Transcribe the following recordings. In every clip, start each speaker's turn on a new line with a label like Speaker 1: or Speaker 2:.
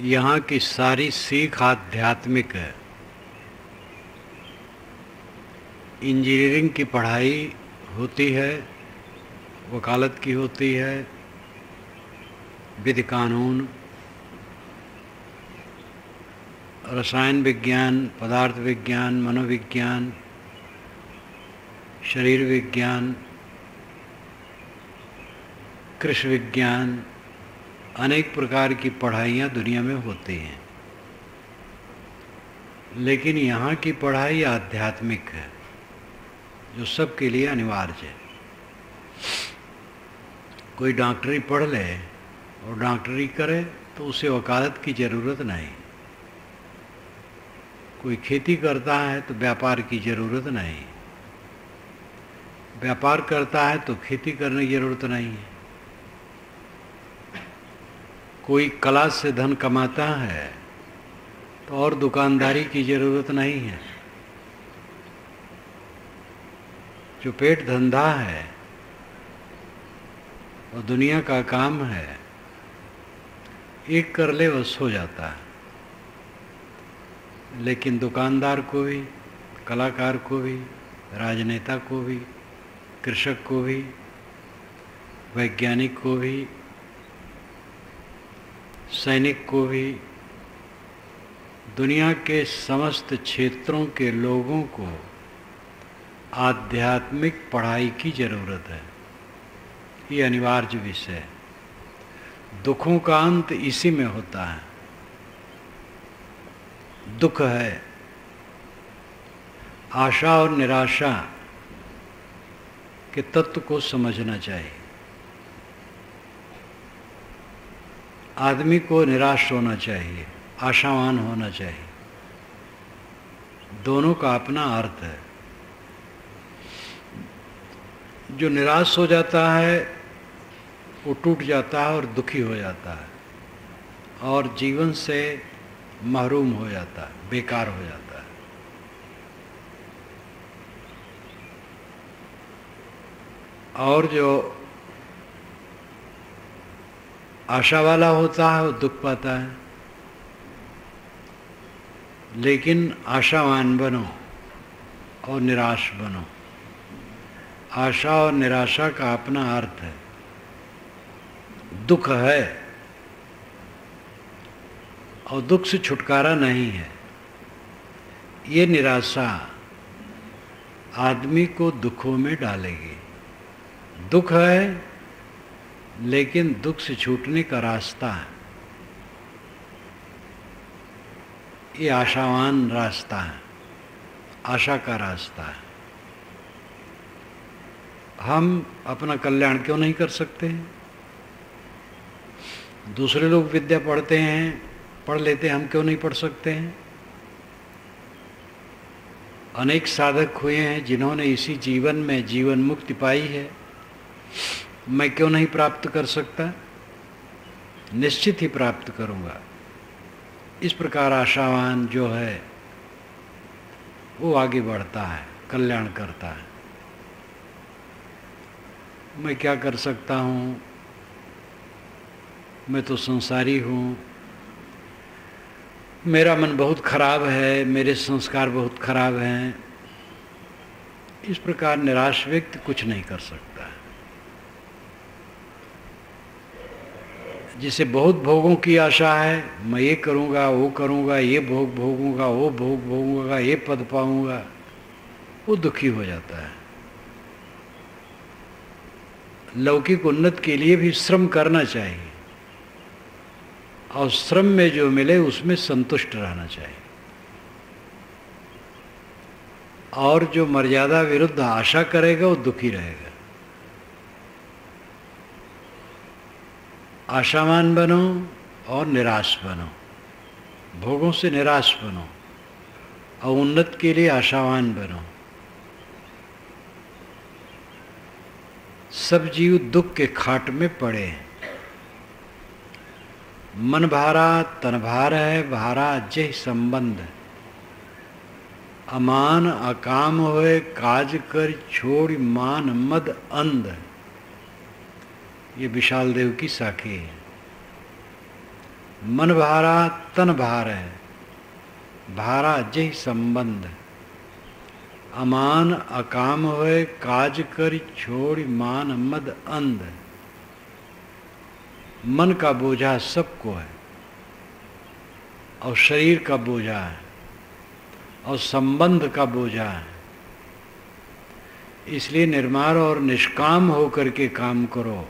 Speaker 1: यहाँ की सारी सीख आध्यात्मिक है। इंजीनियरिंग की पढ़ाई होती है, वकालत की होती है, विधि कानून, रसायन विज्ञान, पदार्थ विज्ञान, मनोविज्ञान, शरीर विज्ञान, कृषि विज्ञान, अनेक प्रकार की पढ़ाइयाँ दुनिया में होती हैं। लेकिन यहाँ की पढ़ाई आध्यात्मिक है, जो सबके लिए अनिवार्य है। कोई डॉक्टरी पढ़ ले और डॉक्टरी करे तो उसे वकालत की ज़रूरत नहीं। कोई खेती करता है तो व्यापार की ज़रूरत नहीं। व्यापार करता है तो खेती करने की ज़रूरत नहीं है। कोई कला से धन कमाता है तो और दुकानदारी की ज़रूरत नहीं है। जो पेट धंधा है और दुनिया का काम है, एक कर ले बस हो जाता है। लेकिन दुकानदार को भी, कलाकार को भी, राजनेता को भी, कृषक को भी, वैज्ञानिक को भी, सैनिक को भी, दुनिया के समस्त क्षेत्रों के लोगों को आध्यात्मिक पढ़ाई की ज़रूरत है। ये अनिवार्य विषय है। दुखों का अंत इसी में होता है। दुख है, आशा और निराशा के तत्व को समझना चाहिए। आदमी को निराश होना चाहिए, आशावान होना चाहिए। दोनों का अपना अर्थ है। जो निराश हो जाता है वो टूट जाता है और दुखी हो जाता है और जीवन से महरूम हो जाता है, बेकार हो जाता है। और जो आशा वाला होता है वो दुख पाता है। लेकिन आशावान बनो और निराश बनो। आशा और निराशा का अपना अर्थ है। दुख है और दुख से छुटकारा नहीं है। ये निराशा आदमी को दुखों में डालेगी। दुख है लेकिन दुख से छूटने का रास्ता है। ये आशावान रास्ता है, आशा का रास्ता है। हम अपना कल्याण क्यों नहीं कर सकते हैं? दूसरे लोग विद्या पढ़ते हैं, पढ़ लेते हैं, हम क्यों नहीं पढ़ सकते हैं? अनेक साधक हुए हैं जिन्होंने इसी जीवन में जीवन मुक्ति पाई है। मैं क्यों नहीं प्राप्त कर सकता? निश्चित ही प्राप्त करूंगा। इस प्रकार आशावान जो है वो आगे बढ़ता है, कल्याण करता है। मैं क्या कर सकता हूँ? मैं तो संसारी हूँ, मेरा मन बहुत खराब है, मेरे संस्कार बहुत खराब हैं। इस प्रकार निराश व्यक्ति कुछ नहीं कर सकता। जिसे बहुत भोगों की आशा है, मैं ये करूँगा, वो करूँगा, ये भोग भोगूँगा, वो भोग भोगूँगा, ये पद पाऊँगा, वो दुखी हो जाता है। लौकिक उन्नति के लिए भी श्रम करना चाहिए और श्रम में जो मिले उसमें संतुष्ट रहना चाहिए। और जो मर्यादा विरुद्ध आशा करेगा वो दुखी रहेगा। आशावान बनो और निराश बनो। भोगों से निराश बनो और उन्नति के लिए आशावान बनो। सब जीव दुख के खाट में पड़े हैं। मन भारा तन भार है, भारा जय संबंध। अमान अकाम होए काज कर छोड़ मान मद अंध। ये विशाल देव की साखी है। मन भारा तन भार है, भारा जय संबंध। अमान अकाम होए काज कर छोड़ मान मद अंध। मन का बोझा सबको है और शरीर का बोझा है और संबंध का बोझा है। इसलिए निर्माण और निष्काम होकर के काम करो,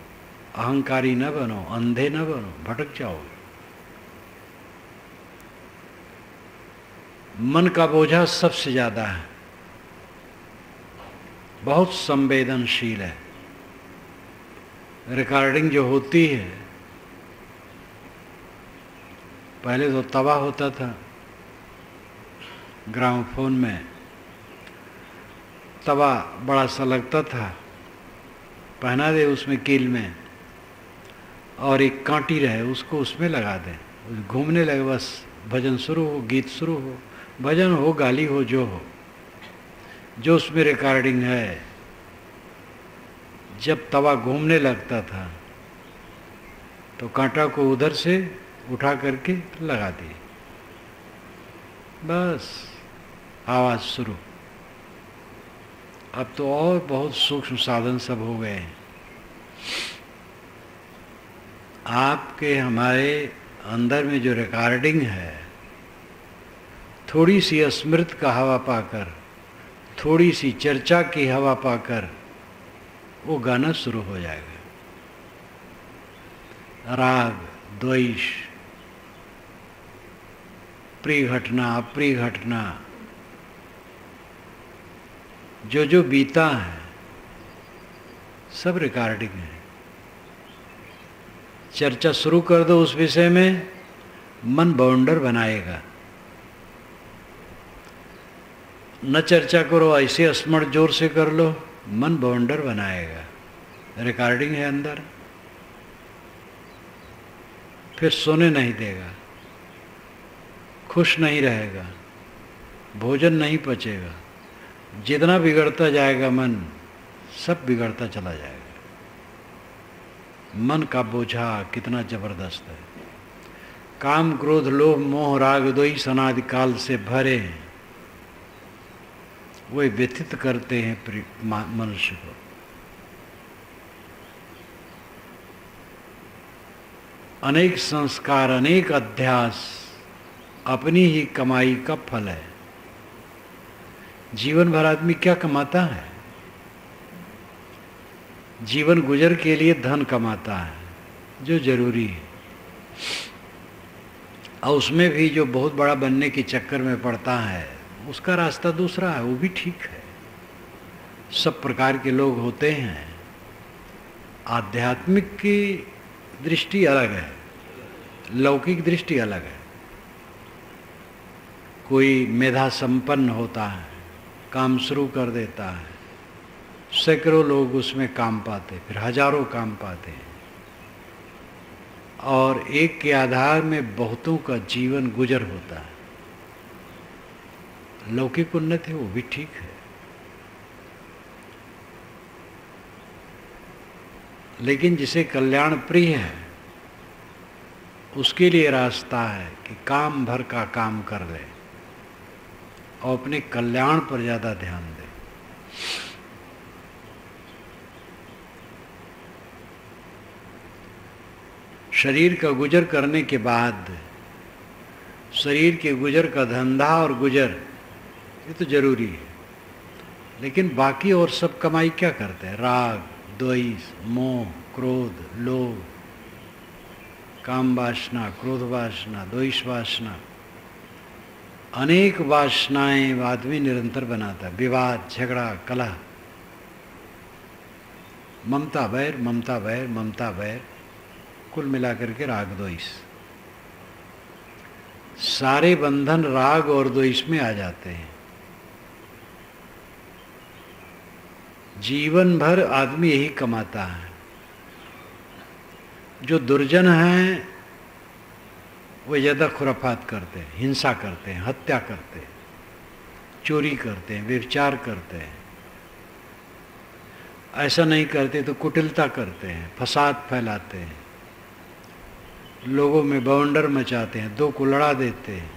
Speaker 1: अहंकारी न बनो, अंधे न बनो, भटक जाओगे। मन का बोझा सबसे ज्यादा है, बहुत संवेदनशील है। रिकॉर्डिंग जो होती है, पहले तो तवा होता था ग्रामोफोन में, तवा बड़ा सा लगता था, पहना दे उसमें कील में और एक कांटी रहे उसको उसमें लगा दे, घूमने लगे, बस भजन शुरू हो, गीत शुरू हो, भजन हो, गाली हो, जो उसमें रिकॉर्डिंग है। जब तवा घूमने लगता था तो कांटा को उधर से उठा करके लगा दी, बस आवाज शुरू। अब तो और बहुत सूक्ष्म साधन सब हो गए हैं। आपके हमारे अंदर में जो रिकॉर्डिंग है, थोड़ी सी स्मृत का हवा पाकर, थोड़ी सी चर्चा की हवा पाकर वो गाना शुरू हो जाएगा। राग, द्वेष, प्रिय घटना, अप्रिय घटना, जो बीता है सब रिकॉर्डिंग है। चर्चा शुरू कर दो उस विषय में, मन बाउंडर बनाएगा। न चर्चा करो, ऐसे स्मरण जोर से कर लो, मन बाउंडर बनाएगा। रिकॉर्डिंग है अंदर, फिर सोने नहीं देगा, खुश नहीं रहेगा, भोजन नहीं पचेगा। जितना बिगड़ता जाएगा मन, सब बिगड़ता चला जाएगा। मन का बोझा कितना जबरदस्त है। काम, क्रोध, लोभ, मोह, राग, द्वेष अनादि काल से भरे हैं, वे व्यथित करते हैं मनुष्य को। अनेक संस्कार, अनेक अध्यास अपनी ही कमाई का फल है। जीवन भर आदमी क्या कमाता है? जीवन गुजर के लिए धन कमाता है जो जरूरी है, और उसमें भी जो बहुत बड़ा बनने के चक्कर में पड़ता है उसका रास्ता दूसरा है, वो भी ठीक है। सब प्रकार के लोग होते हैं। आध्यात्मिक की दृष्टि अलग है, लौकिक दृष्टि अलग है। कोई मेधा संपन्न होता है, काम शुरू कर देता है, सैकड़ों लोग उसमें काम पाते, फिर हजारों काम पाते हैं, और एक के आधार में बहुतों का जीवन गुजर होता है। लौकिक उन्नति वो भी ठीक है, लेकिन जिसे कल्याण प्रिय है उसके लिए रास्ता है कि काम भर का काम कर ले और अपने कल्याण पर ज्यादा ध्यान दे। शरीर का गुजर करने के बाद, शरीर के गुजर का धंधा और गुजर ये तो जरूरी है, लेकिन बाकी और सब कमाई क्या करते हैं? राग, द्वेष, मोह, क्रोध, लोभ, काम वासना, क्रोध वासना, द्वेष वासना, अनेक वासनाएं आदमी निरंतर बनाता है। विवाद, झगड़ा, कलह, ममता बैर, ममता बैर, ममता बैर, कुल मिलाकर के राग द्वेष। सारे बंधन राग और द्वेष में आ जाते हैं। जीवन भर आदमी यही कमाता है। जो दुर्जन हैं वो ज़्यादा खुराफात करते हैं, हिंसा करते हैं, हत्या करते हैं, चोरी करते हैं, व्यभिचार करते हैं। ऐसा नहीं करते तो कुटिलता करते हैं, फसाद फैलाते हैं, लोगों में बवंडर मचाते हैं, दो को लड़ा देते हैं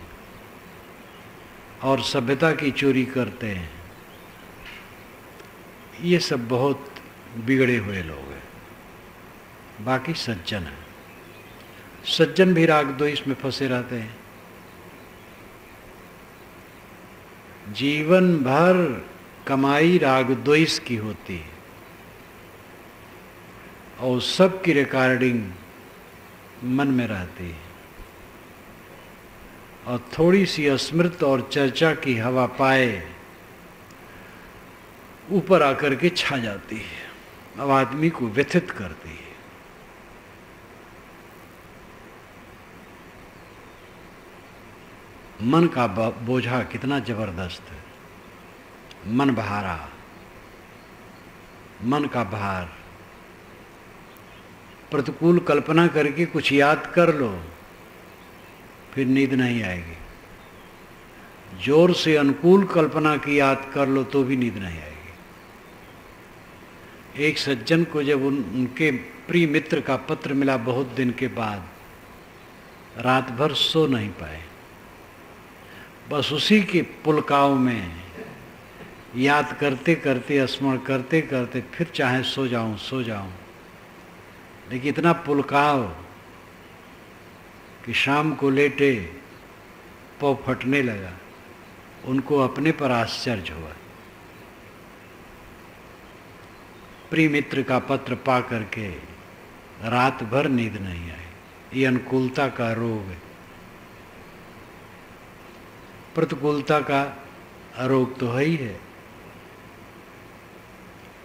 Speaker 1: और सभ्यता की चोरी करते हैं। ये सब बहुत बिगड़े हुए लोग हैं। बाकी सज्जन है, सज्जन भी राग द्वेष में फंसे रहते हैं। जीवन भर कमाई राग द्वेष की होती है और सब की रिकॉर्डिंग मन में रहती है और थोड़ी सी स्मृत और चर्चा की हवा पाए ऊपर आकर के छा जाती है, अब आदमी को व्यथित करती है। मन का बोझा कितना जबरदस्त है, मन भारा, मन का भार। प्रतिकूल कल्पना करके कुछ याद कर लो, फिर नींद नहीं आएगी। जोर से अनुकूल कल्पना की याद कर लो तो भी नींद नहीं आएगी। एक सज्जन को जब उनके प्रिय मित्र का पत्र मिला बहुत दिन के बाद, रात भर सो नहीं पाए, बस उसी के पुलकाव में याद करते करते, स्मरण करते करते फिर चाहे सो जाऊं, लेकिन इतना पुलकाव कि शाम को लेटे पौ फटने लगा। उनको अपने पर आश्चर्य हुआ। प्रिय मित्र का पत्र पा करके रात भर नींद नहीं आई। ये अनुकूलता का रोग है। प्रतिकूलता का रोग तो है ही है।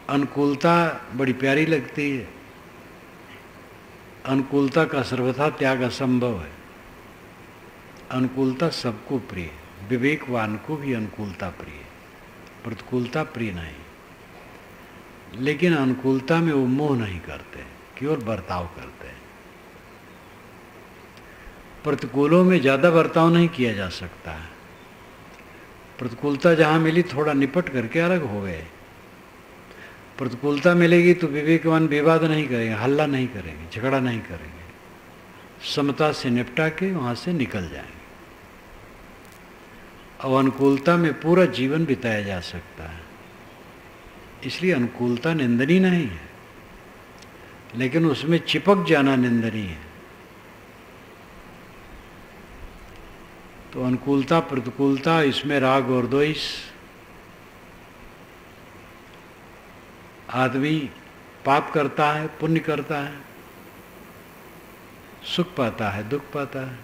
Speaker 1: अनुकूलता बड़ी प्यारी लगती है। अनुकूलता का सर्वथा त्याग असंभव है। अनुकूलता सबको प्रिय है, विवेकवान को भी अनुकूलता प्रिय है, प्रतिकूलता प्रिय नहीं। लेकिन अनुकूलता में वो मोह नहीं करते, केवल बर्ताव करते हैं। प्रतिकूलों में ज़्यादा बर्ताव नहीं किया जा सकता है। प्रतिकूलता जहाँ मिली थोड़ा निपट करके अलग हो गए। प्रतिकूलता मिलेगी तो विवेकवान विवाद नहीं करेंगे, हल्ला नहीं करेंगे, झगड़ा नहीं करेंगे, समता से निपटा के वहाँ से निकल जाएंगे। और अनुकूलता में पूरा जीवन बिताया जा सकता है। इसलिए अनुकूलता निंदनीय नहीं है, लेकिन उसमें चिपक जाना निंदनीय है। तो अनुकूलता प्रतिकूलता, इसमें राग और द्वेष। आदमी पाप करता है, पुण्य करता है, सुख पाता है, दुख पाता है,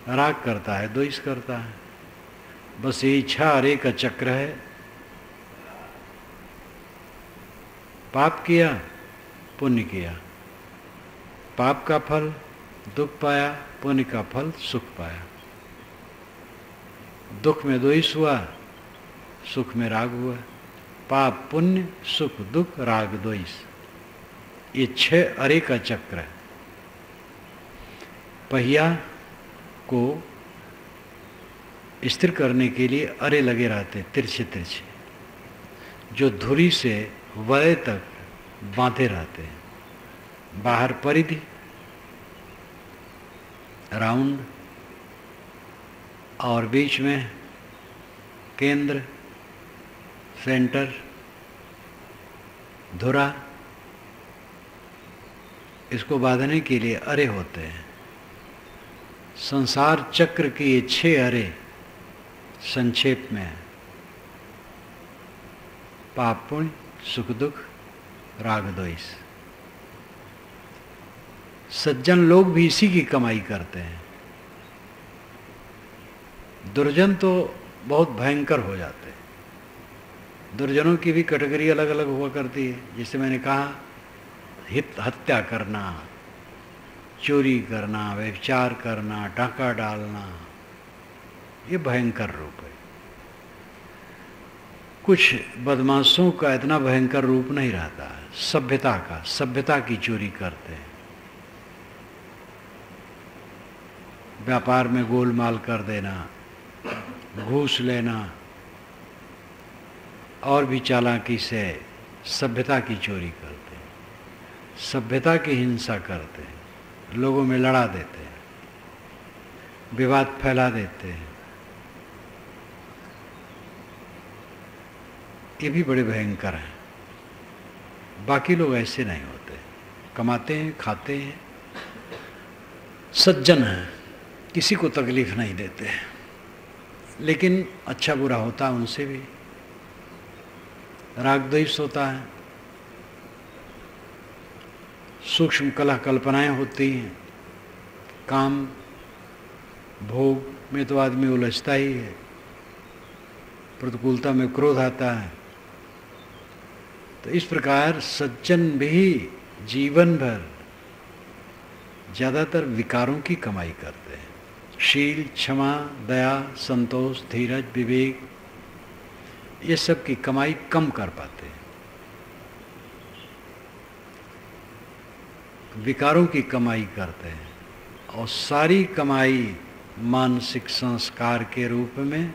Speaker 1: राग करता है, द्वेष करता है। बस ये इच्छा हरे का चक्र है। पाप किया, पुण्य किया, पाप का फल दुख पाया, पुण्य का फल सुख पाया। दुख में द्वेष हुआ, सुख में राग हुआ। पाप पुण्य, सुख दुख, राग द्वेष, ये 6 अरे का चक्र है। पहिया को स्थिर करने के लिए अरे लगे रहते, तिरछे तिरछे, जो धुरी से वलय तक बांधे रहते हैं। बाहर परिधि, राउंड, और बीच में केंद्र, सेंटर, धुरा। इसको बांधने के लिए अरे होते हैं। संसार चक्र के ये 6 अरे संक्षेप में है। पाप पुण्य, सुख दुख, राग द्वेष। सज्जन लोग भी इसी की कमाई करते हैं। दुर्जन तो बहुत भयंकर हो जाते हैं। दुर्जनों की भी कैटेगरी अलग अलग हुआ करती है। जैसे मैंने कहा, हत्या करना, चोरी करना, व्यभिचार करना, डाका डालना, ये भयंकर रूप है। कुछ बदमाशों का इतना भयंकर रूप नहीं रहता है। सभ्यता का, सभ्यता की चोरी करते हैं। व्यापार में गोलमाल कर देना, घूस लेना और भी चालाकी से सभ्यता की चोरी करते हैं, सभ्यता की हिंसा करते हैं, लोगों में लड़ा देते हैं, विवाद फैला देते हैं। ये भी बड़े भयंकर हैं। बाकी लोग ऐसे नहीं होते, कमाते हैं, खाते हैं, सज्जन हैं, किसी को तकलीफ नहीं देते हैं, लेकिन अच्छा बुरा होता है उनसे भी, राग द्वेष होता है, सूक्ष्म कलह कल्पनाएं होती हैं, काम भोग में तो आदमी उलझता ही है, प्रतिकूलता में क्रोध आता है। तो इस प्रकार सज्जन भी जीवन भर ज़्यादातर विकारों की कमाई करते हैं। शील, क्षमा, दया, संतोष, धीरज, विवेक, ये सब की कमाई कम कर पाते हैं। विकारों की कमाई करते हैं और सारी कमाई मानसिक संस्कार के रूप में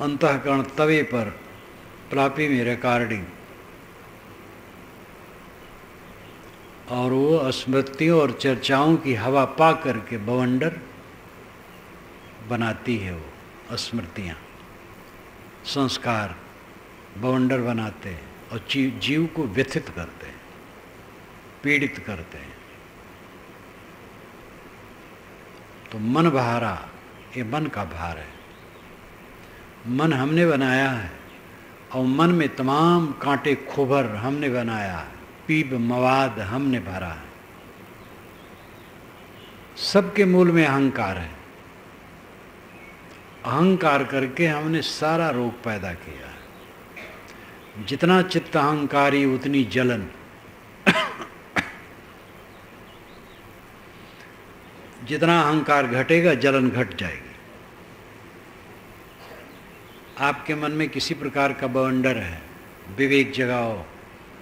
Speaker 1: अंतःकरण तवे पर प्लापी में रिकॉर्डिंग, और वो स्मृतियों और चर्चाओं की हवा पा करके बवंडर बनाती है। वो स्मृतियाँ, संस्कार बवंडर बनाते हैं और जीव को व्यथित करते हैं, पीड़ित करते हैं। तो मन भारा, ये मन का भार है। मन हमने बनाया है और मन में तमाम कांटे खोबर हमने बनाया है, पीब मवाद हमने भरा है। सबके मूल में अहंकार है। अहंकार करके हमने सारा रोग पैदा किया है। जितना चित्त अहंकारी उतनी जलन। जितना अहंकार घटेगा जलन घट जाएगी। आपके मन में किसी प्रकार का बवंडर है, विवेक जगाओ,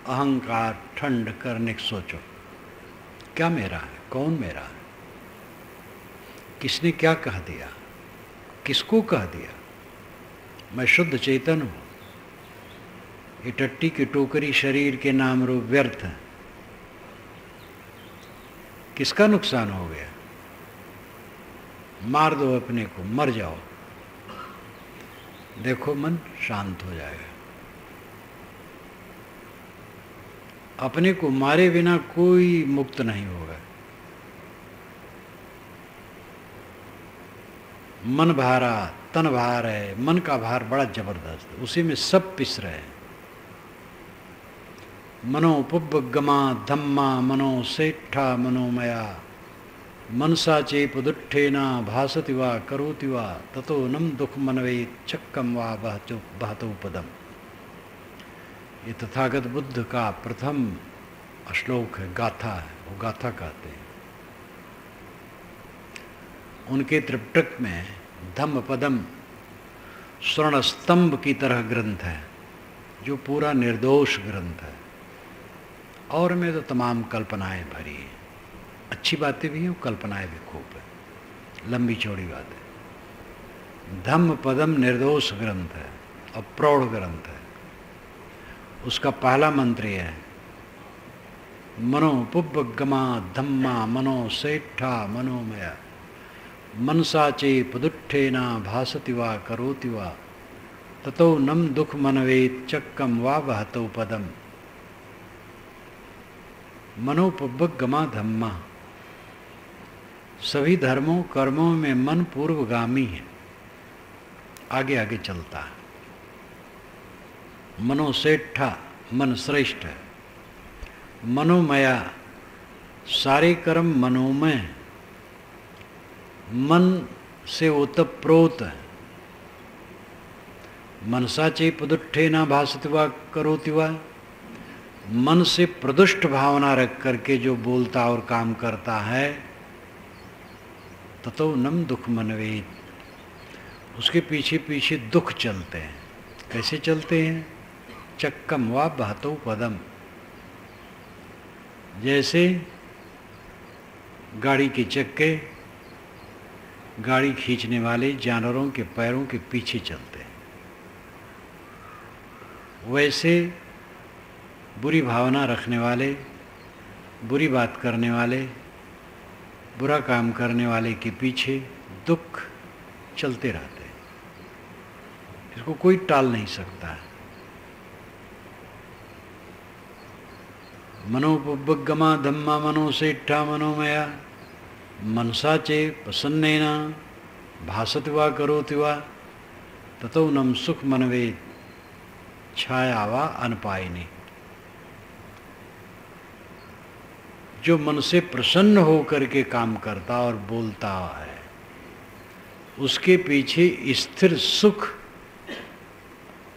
Speaker 1: अहंकार ठंड करने की सोचो, क्या मेरा है, कौन मेरा है, किसने क्या कह दिया, किसको कह दिया, मैं शुद्ध चेतन हूँ। ये टट्टी की टोकरी शरीर के नाम रूप व्यर्थ है। किसका नुकसान हो गया? मार दो अपने को, मर जाओ। देखो मन शांत हो जाएगा। अपने को मारे बिना कोई मुक्त नहीं होगा। मन भारा, तन भार है। मन का भार बड़ा जबरदस्त, उसी में सब पिस रहे हैं। मनोपुब्बगमा धम्मा मनो सेठा मनोमया मनसा चेपुदुट्ठेना भासति वा करोति वा ततो नम दुख मनवे चक्कम वा बहतो पदम। ये तथागत बुद्ध का प्रथम श्लोक है, गाथा है, वो गाथा कहते हैं। उनके त्रिपिटक में धम्म पदम स्वर्ण स्तंभ की तरह ग्रंथ है, जो पूरा निर्दोष ग्रंथ है, और में तो तमाम कल्पनाएं भरी हैं। अच्छी बातें भी हैं, कल्पनाएं भी खूब है, लंबी चौड़ी बातें। धम्म पदम निर्दोष ग्रंथ है और प्रौढ़ ग्रंथ है। उसका पहला मंत्र है, मनो पुब्बगमा धम्मा मनो सेठा मनोमया मनसा चे पुदुट्ठेना भासति वा करोति वा ततो नम दुख मनवेत चक्कम वा बहतो पदम। मनोपुब्बगमा धम्मा, सभी धर्मों कर्मों में मन पूर्वगामी है, आगे आगे चलता है। मनोसेठा, मन श्रेष्ठ है। मनोमया, सारे कर्म मनोमय, मन से ओतप्रोत है। मनसा चे पुदुट्ठेना भासति वा करोति वा, मन से प्रदुष्ट भावना रख करके जो बोलता और काम करता है, ततो नम दुख मनवेत, उसके पीछे पीछे दुख चलते हैं। कैसे चलते हैं? चक्कम वा बहतो पदम, जैसे गाड़ी के चक्के गाड़ी खींचने वाले जानवरों के पैरों के पीछे चलते हैं, वैसे बुरी भावना रखने वाले, बुरी बात करने वाले, बुरा काम करने वाले के पीछे दुख चलते रहते हैं। इसको कोई टाल नहीं सकता है। मनोपगमा धम्मा मनोसेठा मनोमया मनसा चे प्रसन्नेन भासति वा करोति वा ततो नम सुख मनवेद छाया वा अनपायिनी। जो मन से प्रसन्न होकर के काम करता और बोलता है, उसके पीछे स्थिर सुख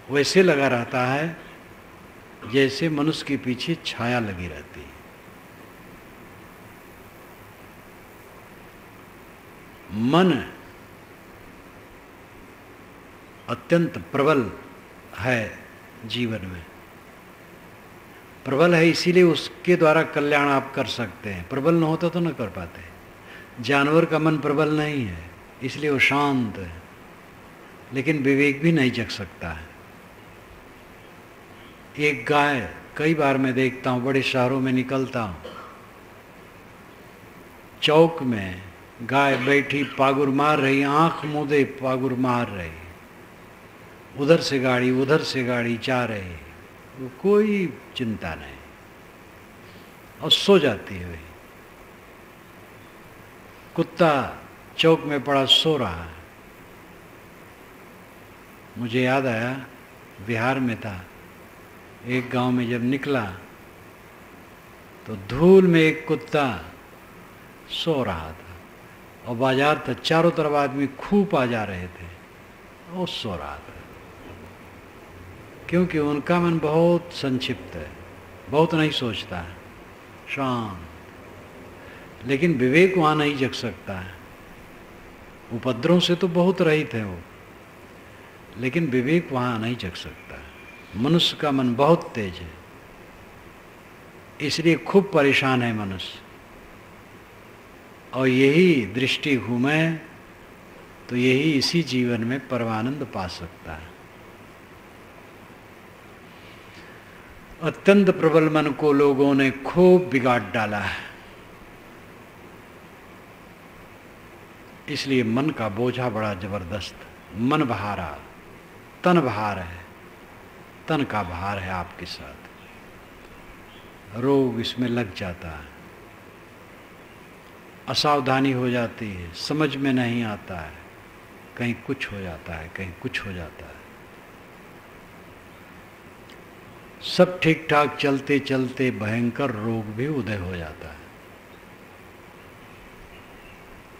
Speaker 1: वैसे लगा रहता है जैसे मनुष्य के पीछे छाया लगी रहती है। मन अत्यंत प्रबल है जीवन में। प्रबल है इसीलिए उसके द्वारा कल्याण आप कर सकते हैं। प्रबल न होता तो न कर पाते। जानवर का मन प्रबल नहीं है, इसलिए वो शांत है, लेकिन विवेक भी नहीं जग सकता है। एक गाय, कई बार मैं देखता हूँ, बड़े शहरों में निकलता हूँ, चौक में गाय बैठी पागुर मार रही, आंख मूंदे पागुर मार रही, उधर से गाड़ी जा रही, वो कोई चिंता नहीं, और सो जाती है। वही कुत्ता चौक में पड़ा सो रहा है। मुझे याद आया, बिहार में था, एक गांव में जब निकला तो धूल में एक कुत्ता सो रहा था, और बाजार था, चारों तरफ आदमी खूब आ जा रहे थे, वो सो रहा था। क्योंकि उनका मन बहुत संक्षिप्त है, बहुत नहीं सोचता है, शांत। लेकिन विवेक वहाँ नहीं जग सकता है। उपद्रव से तो बहुत रहित है वो, लेकिन विवेक वहाँ नहीं जग सकता है। मनुष्य का मन बहुत तेज है, इसलिए खूब परेशान है मनुष्य। और यही दृष्टि घूमे तो यही इसी जीवन में परमानंद पा सकता है। अत्यंत प्रबल मन को लोगों ने खूब बिगाड़ डाला है, इसलिए मन का बोझा बड़ा जबरदस्त। मन भारा, तन भार है, तन का भार है आपके साथ, रोग इसमें लग जाता है, असावधानी हो जाती है, समझ में नहीं आता है, कहीं कुछ हो जाता है, कहीं कुछ हो जाता है। सब ठीक ठाक चलते चलते भयंकर रोग भी उदय हो जाता है।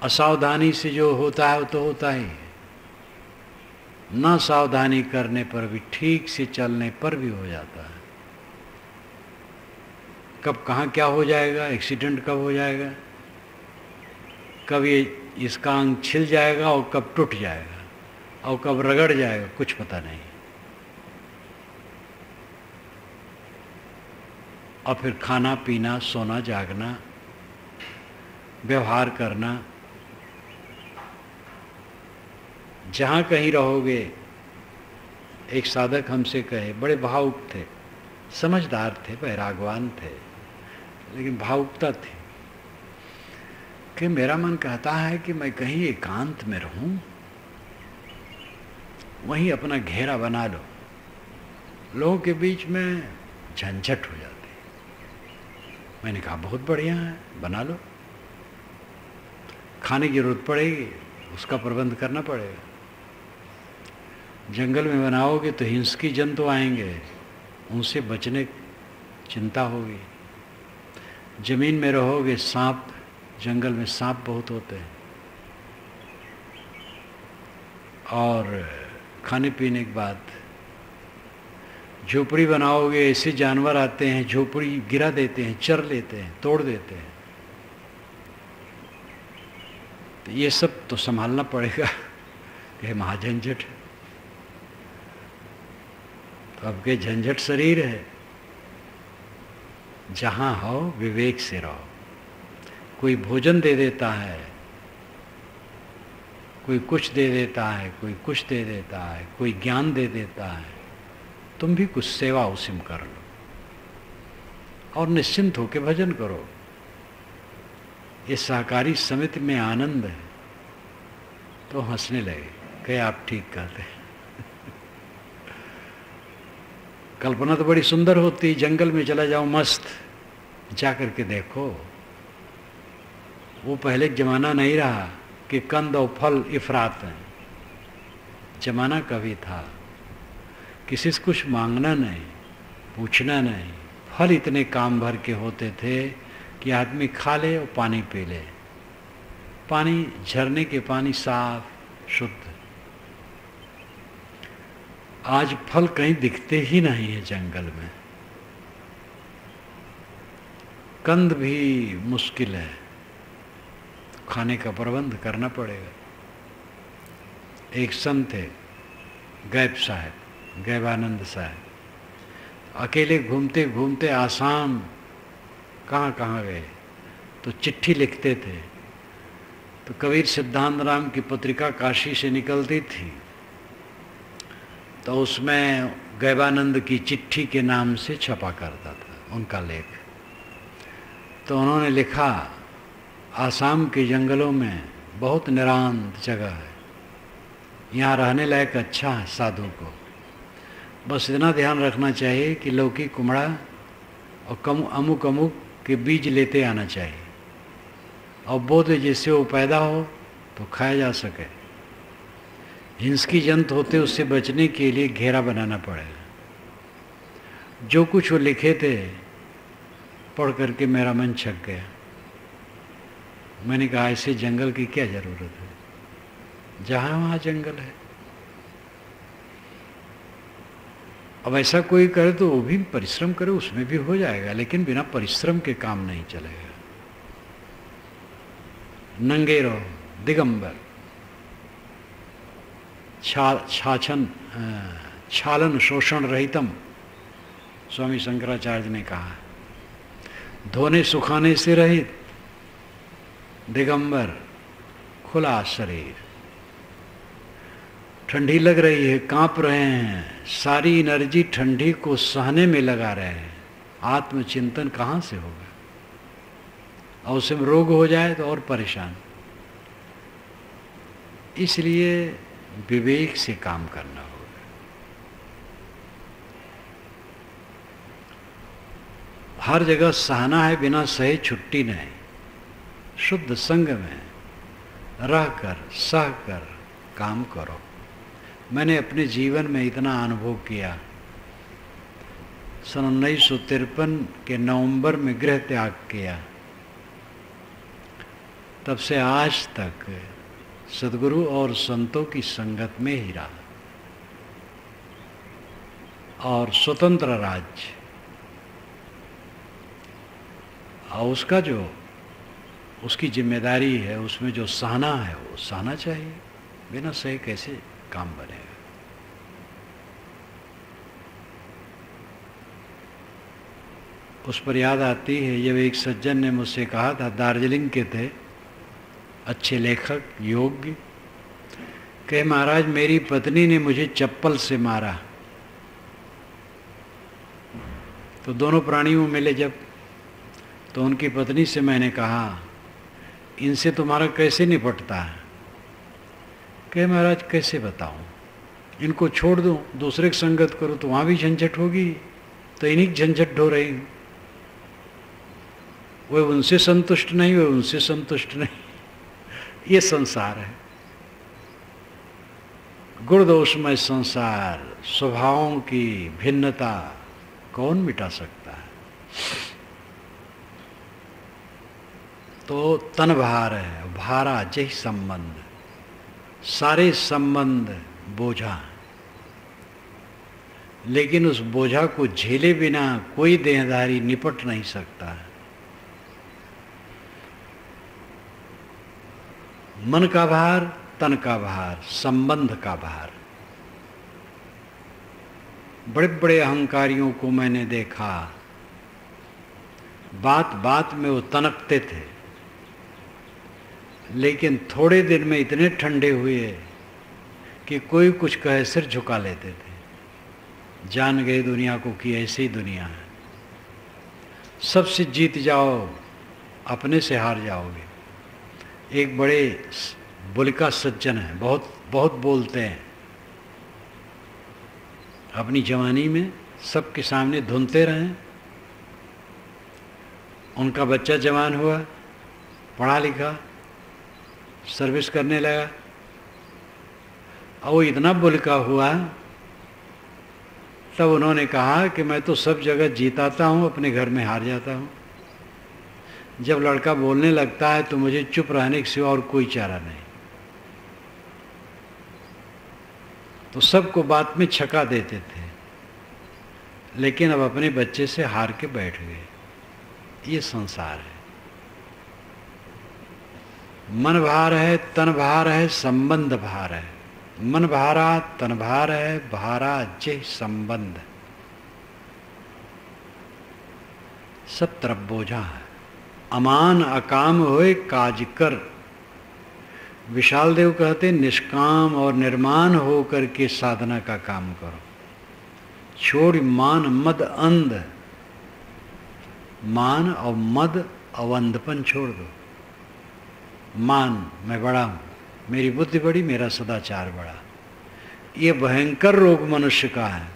Speaker 1: असावधानी से जो होता है वो तो होता ही है, ना सावधानी करने पर भी, ठीक से चलने पर भी हो जाता है। कब कहाँ क्या हो जाएगा, एक्सीडेंट कब हो जाएगा, कब ये इसका अंग छिल जाएगा और कब टूट जाएगा और कब रगड़ जाएगा, कुछ पता नहीं। और फिर खाना पीना, सोना जागना, व्यवहार करना, जहाँ कहीं रहोगे। एक साधक हमसे कहे, बड़े भावुक थे, समझदार थे, वैरागवान थे, लेकिन भावुकता थी कि मेरा मन कहता है कि मैं कहीं एकांत में रहूं, वहीं अपना घेरा बना लो, लोगों के बीच में झंझट हो जाती। मैंने कहा बहुत बढ़िया है, बना लो। खाने की जरूरत पड़ेगी, उसका प्रबंध करना पड़ेगा। जंगल में बनाओगे तो हिंसकी जंतु आएंगे, उनसे बचने चिंता होगी। जमीन में रहोगे, सांप, जंगल में सांप बहुत होते हैं। और खाने पीने के बाद झोपड़ी बनाओगे, ऐसे जानवर आते हैं, झोपड़ी गिरा देते हैं, चर लेते हैं, तोड़ देते हैं। तो ये सब तो संभालना पड़ेगा, ये महाझंझट है। तो अब के झंझट शरीर है। जहाँ हो विवेक से रहो। कोई भोजन दे देता है कोई कुछ दे देता है, कोई कुछ दे देता है, कोई ज्ञान दे देता है। तुम भी कुछ सेवा उसी में कर लो और निश्चिंत होकर भजन करो। इस सहकारी समिति में आनंद है। तो हंसने लगे, कहे आप ठीक कहते हैं। कल्पना तो बड़ी सुंदर होती, जंगल में चला जाओ मस्त, जा करके देखो। वो पहले जमाना नहीं रहा कि कंद और फल इफरात हैं। जमाना कभी था किसी से कुछ मांगना नहीं, पूछना नहीं। फल इतने काम भर के होते थे कि आदमी खा ले और पानी पी ले। पानी, झरने के पानी साफ शुद्ध। आज फल कहीं दिखते ही नहीं है जंगल में। कंद भी मुश्किल है, खाने का प्रबंध करना पड़ेगा। एक संत थे गैब साहब, गैबानंद साहब, अकेले घूमते घूमते आसाम कहाँ कहाँ गए तो चिट्ठी लिखते थे। तो कबीर सिद्धांत राम की पत्रिका काशी से निकलती थी, तो उसमें गैबानंद की चिट्ठी के नाम से छपा करता था उनका लेख। तो उन्होंने लिखा, आसाम के जंगलों में बहुत निरांत जगह है, यहाँ रहने लायक अच्छा है साधु को। बस इतना ध्यान रखना चाहिए कि लौकी, कुमड़ा और अमुक अमुक के बीज लेते आना चाहिए, और बोध जिससे वो पैदा हो तो खाया जा सके। हिंसकी जंतु होते उससे बचने के लिए घेरा बनाना पड़ेगा। जो कुछ वो लिखे थे पढ़ करके मेरा मन छक गया। मैंने कहा ऐसे जंगल की क्या ज़रूरत है, जहाँ वहाँ जंगल है। अब ऐसा कोई करे तो वो भी परिश्रम करे, उसमें भी हो जाएगा, लेकिन बिना परिश्रम के काम नहीं चलेगा। नंगे रहो, दिगंबर, छालन शोषण रहितम, स्वामी शंकराचार्य ने कहा। धोने सुखाने से रहित, दिगंबर, खुला शरीर। ठंडी लग रही है, कांप रहे हैं, सारी एनर्जी ठंडी को सहने में लगा रहे हैं। आत्मचिंतन कहाँ से होगा? और उसमें रोग हो जाए तो और परेशान। इसलिए विवेक से काम करना होगा। हर जगह सहना है, बिना सहे छुट्टी नहीं। शुद्ध संग में रहकर सहकर काम करो। मैंने अपने जीवन में इतना अनुभव किया। सन 1953 के नवंबर में गृह त्याग किया, तब से आज तक सद्गुरु और संतों की संगत में ही रहा। और स्वतंत्र राज्य, और उसका जो उसकी जिम्मेदारी है, उसमें जो सहना है वो सहना चाहिए। बिना सहे कैसे काम बनेगा? उस पर याद आती है, जब एक सज्जन ने मुझसे कहा था, दार्जिलिंग के थे, अच्छे लेखक, योग्य, कहे महाराज मेरी पत्नी ने मुझे चप्पल से मारा। तो दोनों प्राणियों मिले जब, तो उनकी पत्नी से मैंने कहा, इनसे तुम्हारा कैसे निपटता है? कहे महाराज कैसे बताऊं, इनको छोड़ दूं, दूसरे की संगत करूं तो वहां भी झंझट होगी, तो इन्हीं झंझट ढो रही हूं। वे उनसे संतुष्ट नहीं, वे उनसे संतुष्ट नहीं। ये संसार है, गुण दोषमय संसार। स्वभावों की भिन्नता कौन मिटा सकता है? तो तन भार है, भारा जय संबंध, सारे संबंध बोझा। लेकिन उस बोझा को झेले बिना कोई देहधारी निपट नहीं सकता है। मन का भार, तन का भार, संबंध का भार। बड़े बड़े अहंकारियों को मैंने देखा, बात बात में वो तनकते थे, लेकिन थोड़े दिन में इतने ठंडे हुए कि कोई कुछ कहे सिर झुका लेते थे। जान गए दुनिया को कि ऐसी दुनिया है, सबसे जीत जाओ, अपने से हार जाओगे। एक बड़े बुलिका सज्जन है, बहुत बहुत बोलते हैं, अपनी जवानी में सबके सामने धुनते रहें। उनका बच्चा जवान हुआ, पढ़ा लिखा, सर्विस करने लगा, और वो इतना बुलिका हुआ, तब उन्होंने कहा कि मैं तो सब जगह जीताता हूँ, अपने घर में हार जाता हूँ। जब लड़का बोलने लगता है तो मुझे चुप रहने के सिवा और कोई चारा नहीं। तो सबको बात में छका देते थे, लेकिन अब अपने बच्चे से हार के बैठ गए। ये संसार है। मन भार है, तन भार है, संबंध भार है। मन भारा तन भार है, भारा जे संबंध। सब तरफ बोझा है। अमान अकाम होए काज कर। विशाल देव कहते निष्काम और निर्माण हो करके साधना का काम करो। छोड़ मान मद अंध। मान और मद अवंधपन छोड़ दो। मान, मैं बड़ा हूं, मेरी बुद्धि बड़ी, मेरा सदाचार बड़ा, ये भयंकर रोग मनुष्य का है।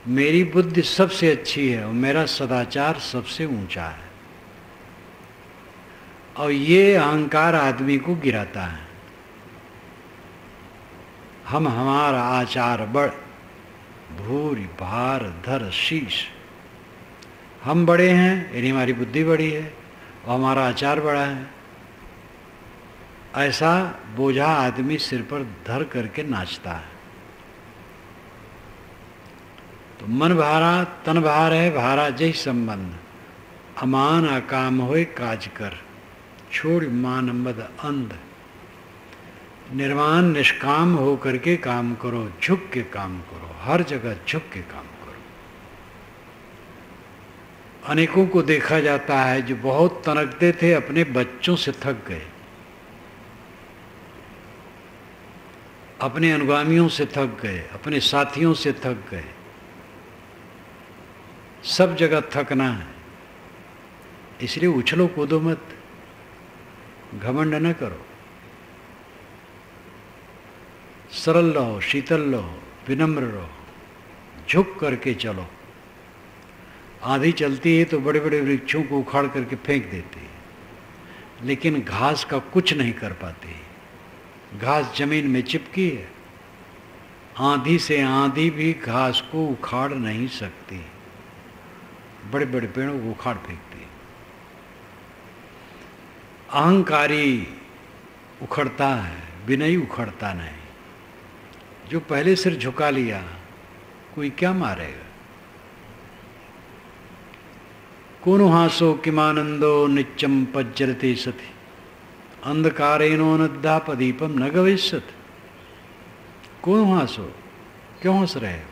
Speaker 1: मेरी बुद्धि सबसे अच्छी है और मेरा सदाचार सबसे ऊंचा है। और ये अहंकार आदमी को गिराता है। हम हमारा आचार बड़, भूरी भार धर शीश। हम बड़े हैं, यानी हमारी बुद्धि बड़ी है और हमारा आचार बड़ा है। ऐसा बोझा आदमी सिर पर धर करके नाचता है। तो मन भारा तन भार है, भारा जय संबंध। अमान अकाम होए काज कर। छोड़ मान मद अंध। निर्माण निष्काम हो करके काम करो, झुक के काम करो, हर जगह झुक के काम करो। अनेकों को देखा जाता है जो बहुत तनकते थे, अपने बच्चों से थक गए, अपने अनुगामियों से थक गए, अपने साथियों से थक गए। सब जगह थकना है, इसलिए उछलो कूदो मत, घमंड न करो। सरल रहो, शीतल रहो, विनम्र रहो, झुक करके चलो। आंधी चलती है तो बड़े बड़े वृक्षों को उखाड़ करके फेंक देती है, लेकिन घास का कुछ नहीं कर पाती। घास जमीन में चिपकी है। आंधी से आंधी भी घास को उखाड़ नहीं सकती, बड़े बड़े पेड़ों को उखाड़ फेंकती है। अहंकारी उखड़ता है, विनयी उखड़ता नहीं। जो पहले सिर झुका लिया, कोई क्या मारेगा। कोनो हासो किमानंदो नित्यम पज्जरते सति। अंधकारेणो नद्धा पदीपम न गविष्यत। कोनो हासो, क्यों हंस रहे हो।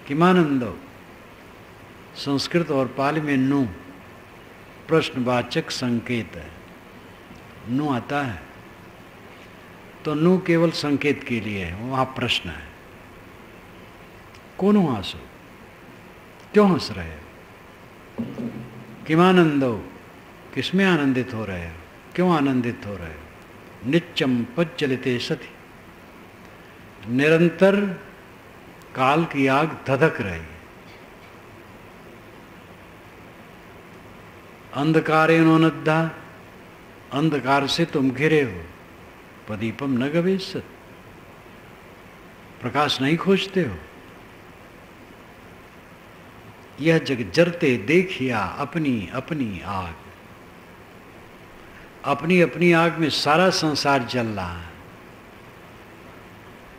Speaker 1: किमानंदो, संस्कृत और पाली में नु प्रश्नवाचक संकेत है। नु आता है तो नु केवल संकेत के लिए है, वहां प्रश्न है। कोनो हासो, क्यों हंस रहे हो। किमानंदो, किसमें आनंदित हो रहे हो, क्यों आनंदित हो रहे हो। नित्यम पज्जलिते सति। निरंतर काल की आग धधक रही। अंधकारेणो नद्धा, अंधकार से तुम घिरे हो। पदीपम न गवेष्यत, प्रकाश नहीं खोजते हो। यह जग जरते देखिया अपनी अपनी आग। अपनी अपनी आग में सारा संसार जल रहा है।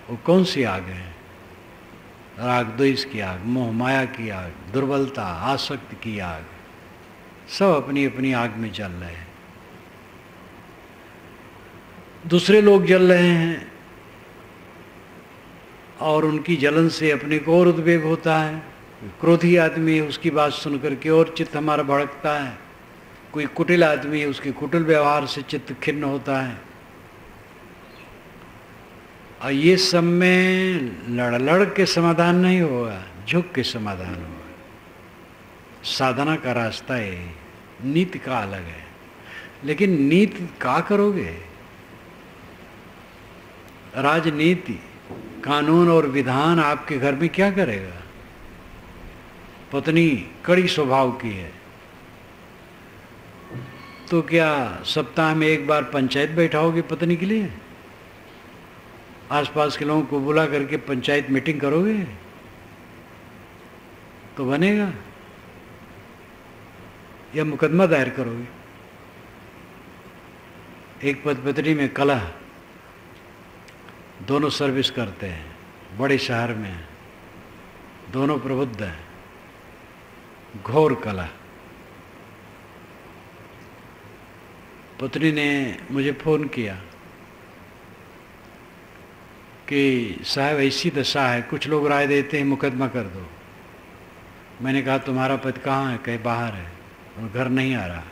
Speaker 1: वो कौन सी आग है। राग द्वेष की आग, मोह माया की आग, दुर्बलता आसक्ति की आग, सब अपनी अपनी आग में जल रहे हैं। दूसरे लोग जल रहे हैं और उनकी जलन से अपने को और उद्वेग होता है। क्रोधी आदमी है, उसकी बात सुन करके और चित्त हमारा भड़कता है। कोई कुटिल आदमी है, उसके कुटिल व्यवहार से चित्त खिन्न होता है। और ये सब में लड़ के समाधान नहीं होगा, झुक के समाधान होगा। साधना का रास्ता है, नीति का अलग है। लेकिन नीति क्या करोगे? राजनीति, कानून और विधान आपके घर में क्या करेगा? पत्नी कड़ी स्वभाव की है तो क्या सप्ताह में एक बार पंचायत बैठाओगे पत्नी के लिए? आसपास के लोगों को बुला करके पंचायत मीटिंग करोगे तो बनेगा? या मुकदमा दायर करोगे? एक पत्नी में कलह, दोनों सर्विस करते हैं, बड़े शहर में हैं, दोनों प्रबुद्ध हैं, घोर कलह। पत्नी ने मुझे फ़ोन किया कि साहब ऐसी दशा है, कुछ लोग राय देते हैं मुकदमा कर दो। मैंने कहा तुम्हारा पति कहाँ है? कहीं बाहर है और घर नहीं आ रहा।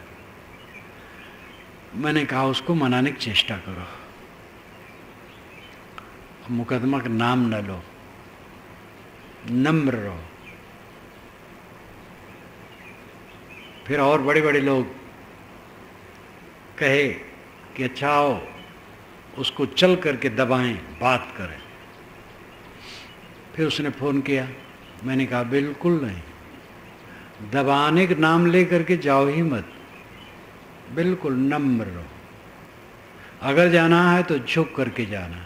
Speaker 1: मैंने कहा उसको मनाने की चेष्टा करो, मुकदमा का नाम न लो, नम्र रहो। फिर और बड़े बड़े लोग कहे कि अच्छा आओ उसको चल करके दबाएं, बात करें। फिर उसने फ़ोन किया, मैंने कहा बिल्कुल नहीं, दबाने का नाम ले करके जाओ ही मत, बिल्कुल नम्र रहो। अगर जाना है तो झुक करके जाना।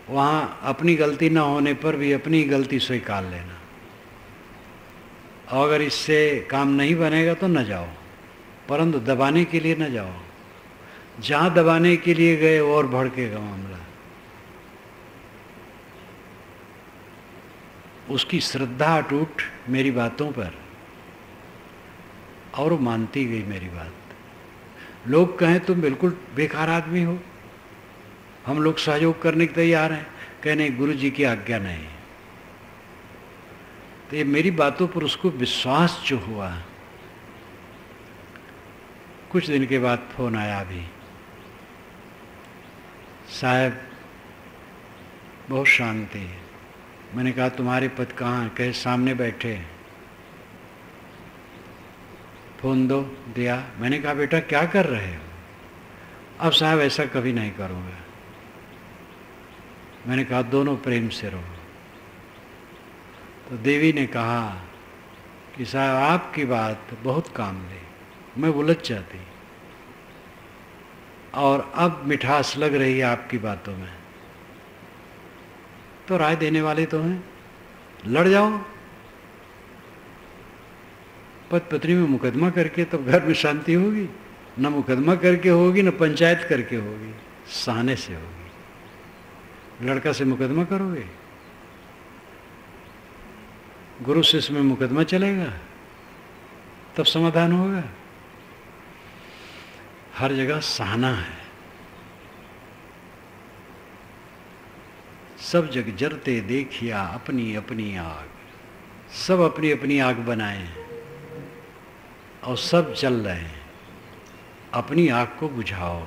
Speaker 1: वहाँ अपनी गलती न होने पर भी अपनी गलती स्वीकार लेना। और अगर इससे काम नहीं बनेगा तो न जाओ, परंतु दबाने के लिए न जाओ। जहाँ दबाने के लिए गए और भड़केगा मामला। उसकी श्रद्धा अटूट मेरी बातों पर, और वो मानती गई मेरी बात। लोग कहें तुम बिल्कुल बेकार आदमी हो, हम लोग सहयोग करने के तैयार हैं, कहने गुरु जी की आज्ञा नहीं। तो ये मेरी बातों पर उसको विश्वास जो हुआ, कुछ दिन के बाद फोन आया अभी, साहब बहुत शांति है। मैंने कहा तुम्हारे पति कहाँ हैं? कहे सामने बैठे हैं। फ़ोन दो, दिया। मैंने कहा बेटा क्या कर रहे हो? अब साहब ऐसा कभी नहीं करूँगा। मैंने कहा दोनों प्रेम से रहो। तो देवी ने कहा कि साहब आपकी बात बहुत काम ली, मैं उलझ जाती, और अब मिठास लग रही है आपकी बातों में। तो राय देने वाले तो हैं, लड़ जाओ पति पत्नी में मुकदमा करके, तब घर में शांति होगी। न मुकदमा करके होगी, न पंचायत करके होगी, सहने से होगी। लड़का से मुकदमा करोगे, गुरु से इसमें मुकदमा चलेगा, तब समाधान होगा। हर जगह सहना है। सब जग जरते देखिया अपनी अपनी आग, सब अपनी अपनी आग बनाए हैं और सब जल रहे हैं। अपनी आग को बुझाओ।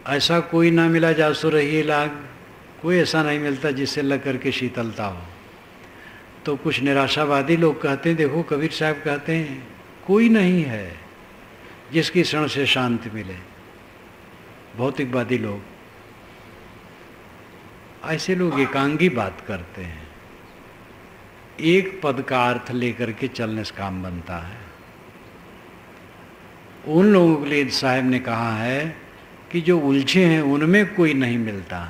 Speaker 1: ऐसा कोई ना मिला जासो रही लाग, कोई ऐसा नहीं मिलता जिससे लग करके शीतलता हो। तो कुछ निराशावादी लोग कहते हैं, देखो कबीर साहब कहते हैं कोई नहीं है जिसकी क्षण से शांति मिले। भौतिकवादी लोग, ऐसे लोग एकांगी बात करते हैं, एक पद का अर्थ लेकर के चलने से काम बनता है। उन लोगों के लिए साहब ने कहा है कि जो उलझे हैं उनमें कोई नहीं मिलता।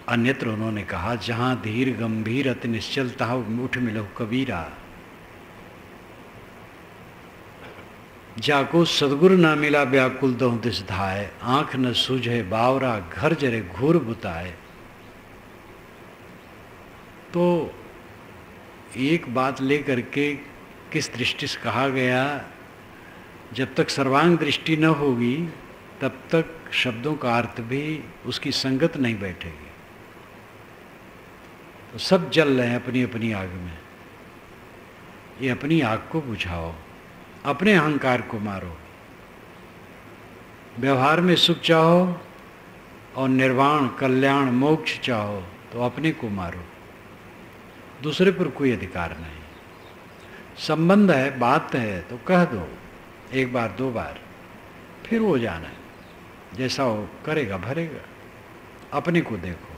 Speaker 1: अन्यत्र उन्होंने कहा जहां धीर गंभीर अति निश्चल तहाँ उठ मिलो कबीरा, जाको सदगुरु ना मिला व्याकुल दो दिस धाय, आंख न सूझे बावरा घर जरे घूर बुताए। तो एक बात लेकर के किस दृष्टि से कहा गया, जब तक सर्वांग दृष्टि न होगी तब तक शब्दों का अर्थ भी उसकी संगत नहीं बैठेगी। तो सब जल रहे हैं अपनी अपनी आग में। ये अपनी आग को बुझाओ, अपने अहंकार को मारो। व्यवहार में सुख चाहो और निर्वाण, कल्याण, मोक्ष चाहो तो अपने को मारो, दूसरे पर कोई अधिकार नहीं। संबंध है, बात है तो कह दो, एक बार दो बार, फिर वो जाना है, जैसा वो करेगा भरेगा। अपने को देखो।